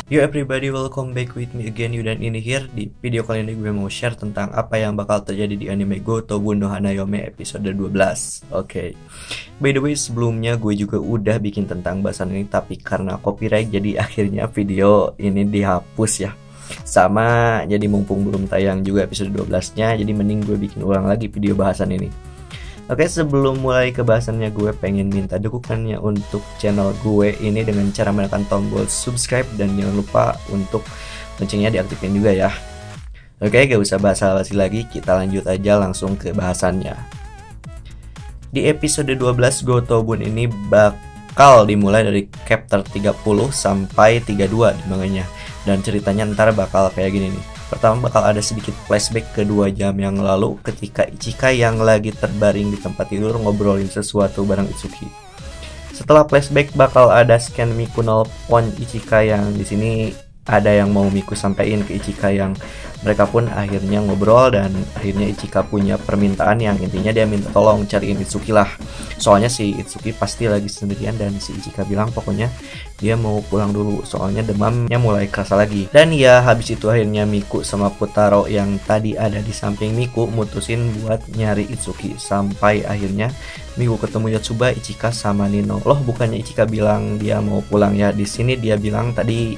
Yo everybody, welcome back with me again, Yudan ini here. Di video kali ini gue mau share tentang apa yang bakal terjadi di anime Gotobu no Hanayome episode 12. Oke. By the way, sebelumnya gue juga udah bikin tentang bahasan ini, tapi karena copyright jadi akhirnya video ini dihapus ya. Sama, jadi mumpung belum tayang juga episode 12-nya, jadi mending gue bikin ulang lagi video bahasan ini. Oke, sebelum mulai ke bahasannya, gue pengen minta dukungannya untuk channel gue ini dengan cara menekan tombol subscribe dan jangan lupa untuk loncengnya diaktifin juga ya. Oke, gak usah basa-basi lagi, kita lanjut aja langsung ke bahasannya. Di episode 12 Gotobun ini bakal dimulai dari chapter 30 sampai 32 di manganya. Dan ceritanya ntar bakal kayak gini nih. Pertama bakal ada sedikit flashback ke 2 jam yang lalu ketika Ichika yang lagi terbaring di tempat tidur ngobrolin sesuatu bareng Itsuki. Setelah flashback bakal ada scan Miku nelpon Ichika yang di sini ada yang mau Miku sampaikan ke Ichika yang mereka pun akhirnya ngobrol dan akhirnya Ichika punya permintaan yang intinya dia minta tolong cariin Itsuki lah. Soalnya si Itsuki pasti lagi sendirian dan si Ichika bilang pokoknya dia mau pulang dulu soalnya demamnya mulai kerasa lagi. Dan ya habis itu akhirnya Miku sama Futaro yang tadi ada di samping Miku mutusin buat nyari Itsuki sampai akhirnya Miku ketemu Yotsuba, Ichika sama Nino. Loh, bukannya Ichika bilang dia mau pulang ya, di sini dia bilang tadi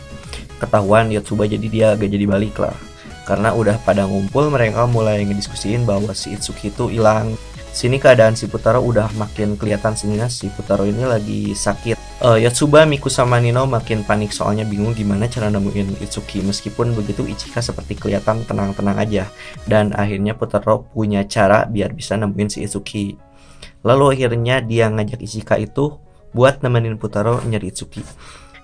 ketahuan Yotsuba jadi dia gak jadi balik lah. Karena udah pada ngumpul mereka mulai ngediskusiin bahwa si Itsuki itu hilang. Sini keadaan si Futaro udah makin kelihatan sehingga si Futaro ini lagi sakit. Yotsuba, Miku sama Nino makin panik soalnya bingung gimana cara nemuin Itsuki. Meskipun begitu Ichika seperti kelihatan tenang-tenang aja. Dan akhirnya Futaro punya cara biar bisa nemuin si Itsuki. Lalu akhirnya dia ngajak Ichika itu buat nemenin Futaro nyari Itsuki.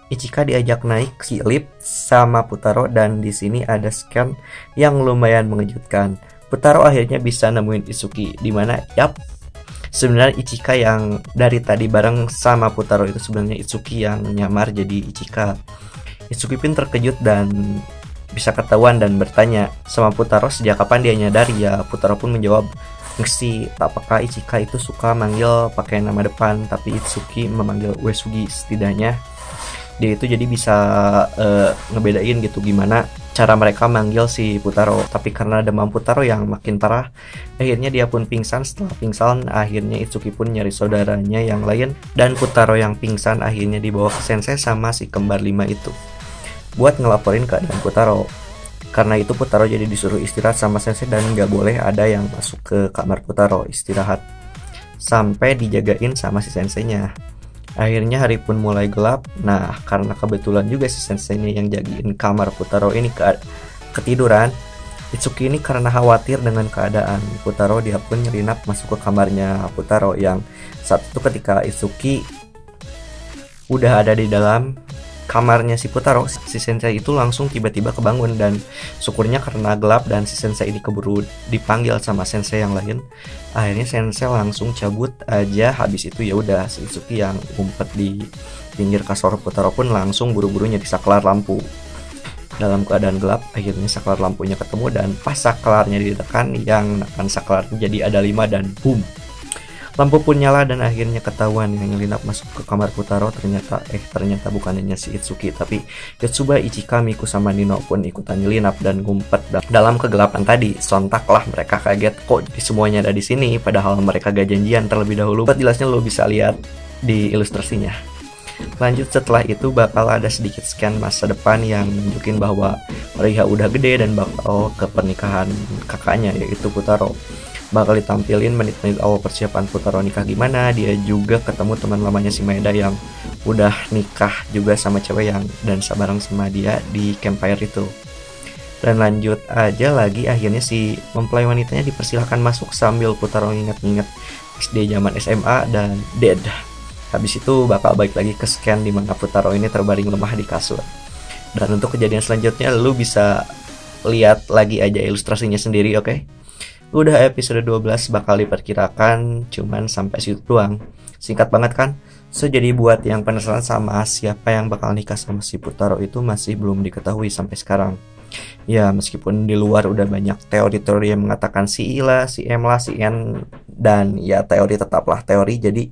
Ichika diajak naik si lift sama Futaro dan di sini ada scan yang lumayan mengejutkan. Futaro akhirnya bisa nemuin Itsuki di mana sebenarnya Ichika yang dari tadi bareng sama Futaro itu sebenarnya Itsuki yang nyamar jadi Ichika. Itsuki pun terkejut dan bisa ketahuan dan bertanya sama Futaro sejak kapan dia nyadar. Ya Futaro pun menjawab, "Ngesi, apakah Ichika itu suka manggil pakai nama depan tapi Itsuki memanggil Uesugi. Setidaknya dia itu jadi bisa ngebedain gitu gimana cara mereka manggil si Futaro. Tapi karena demam Futaro yang makin parah, akhirnya dia pun pingsan. Setelah pingsan, akhirnya Itsuki pun nyari saudaranya yang lain. Dan Futaro yang pingsan akhirnya dibawa ke sensei sama si kembar 5 itu buat ngelaporin keadaan Futaro. Karena itu Futaro jadi disuruh istirahat sama sensei dan gak boleh ada yang masuk ke kamar Futaro istirahat sampai dijagain sama si senseinya. Akhirnya hari pun mulai gelap. Nah, karena kebetulan juga si senseinya yang jagain kamar Futaro ini ketiduran, Itsuki ini karena khawatir dengan keadaan Futaro, dia pun nyelinap masuk ke kamarnya Futaro. Yang saat itu ketika Itsuki udah ada di dalam kamarnya si Futaro, si sensei itu langsung tiba-tiba kebangun dan syukurnya karena gelap dan si sensei ini keburu dipanggil sama sensei yang lain. Akhirnya sensei langsung cabut aja. Habis itu ya udah si Itsuki yang ngumpet di pinggir kasur Futaro pun langsung buru-buru nyari saklar lampu. Dalam keadaan gelap akhirnya saklar lampunya ketemu dan pas saklarnya ditekan, yang nekan saklarnya jadi ada 5 dan boom. Lampu pun nyala dan akhirnya ketahuan yang nyelinap masuk ke kamar Futaro ternyata bukan hanya si Itsuki tapi Yotsuba, Ichika, Miku sama Nino pun ikutan nyelinap dan ngumpet dalam kegelapan tadi. Sontaklah mereka kaget kok semuanya ada di sini padahal mereka gak janjian terlebih dahulu. Buat jelasnya lo bisa lihat di ilustrasinya. Lanjut setelah itu bakal ada sedikit scan masa depan yang nunjukin bahwa mereka udah gede dan bakal ke pernikahan kakaknya yaitu Futaro. Bakal ditampilin menit-menit awal persiapan Futaro nikah gimana. Dia juga ketemu teman lamanya si Maeda yang udah nikah juga sama cewek yang dan bareng sama dia di campfire itu. Dan lanjut aja lagi akhirnya si mempelai wanitanya dipersilahkan masuk sambil Futaro ingat-ingat SD zaman SMA dan dead. Habis itu bakal balik lagi ke scan di mana Futaro ini terbaring lemah di kasur. Dan untuk kejadian selanjutnya lu bisa lihat lagi aja ilustrasinya sendiri, oke? Udah episode 12 bakal diperkirakan cuman sampai situ doang. Singkat banget kan? So jadi buat yang penasaran sama siapa yang bakal nikah sama si Futaro itu masih belum diketahui sampai sekarang. Ya meskipun di luar udah banyak teori-teori yang mengatakan si I lah, si M lah, si N. Dan ya teori tetaplah teori, jadi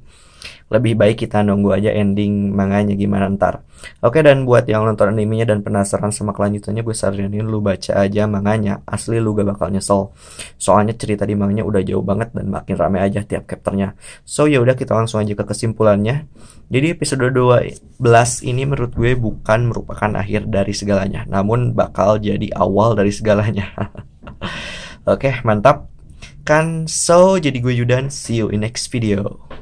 lebih baik kita nunggu aja ending manganya gimana ntar. Oke, dan buat yang nonton animenya dan penasaran sama kelanjutannya, gue saranin lu baca aja manganya. Asli lu gak bakal nyesel. Soalnya cerita di manganya udah jauh banget dan makin rame aja tiap chapternya. So ya udah, kita langsung aja ke kesimpulannya. Jadi episode 12 ini menurut gue bukan merupakan akhir dari segalanya, namun bakal jadi awal dari segalanya. Oke, mantap kan? So, jadi gue Yudan, see you in next video.